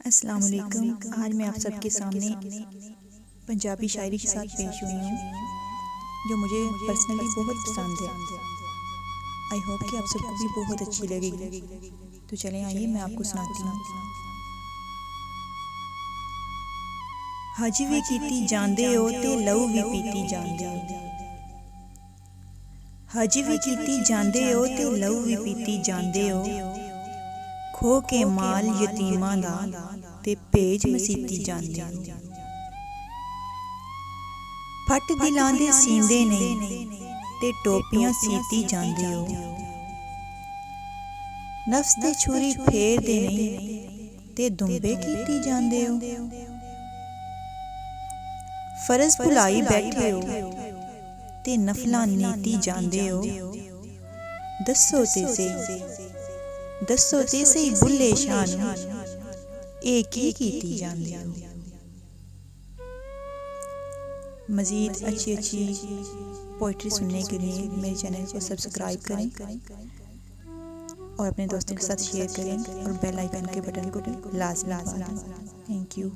अस्सलाम वालेकुम। आज मैं आप सबके सामने पंजाबी शायरी के साथ पेश हुई हूँ जो मुझे पर्सनली बहुत पसंद है। आई होप कि आप सबको भी बहुत अच्छी लगेगी। तो चलें आइए मैं आपको सुनाती हूँ। हज भी कीती जांदे हो ते लहू भी पीती जांदे हो। हज भी कीती जांदे हो ते लहू भी पीती जांदे हो। खो के माल यतीमां दा ते भेज मसीती जांदे हो। फट दिलां दे सींदे नहीं ते टोपियां सीती जांदे हो। नफ्स ते छुरी फेर दे नहीं ते दुंबे कीती जांदे हो। फर्ज भुलाई बैठे हो ते नफलां नीती जांदे हो। दस्सो ते सही बुल्ले शान ए कीती जांदे हो। मज़ीद अच्छी पोइट्री सुनने के लिए मेरे चैनल को सब्सक्राइब करें और अपने दोस्तों के साथ शेयर करें और बेल आइकन के बटन को लाजमी दबाएं। Thank you.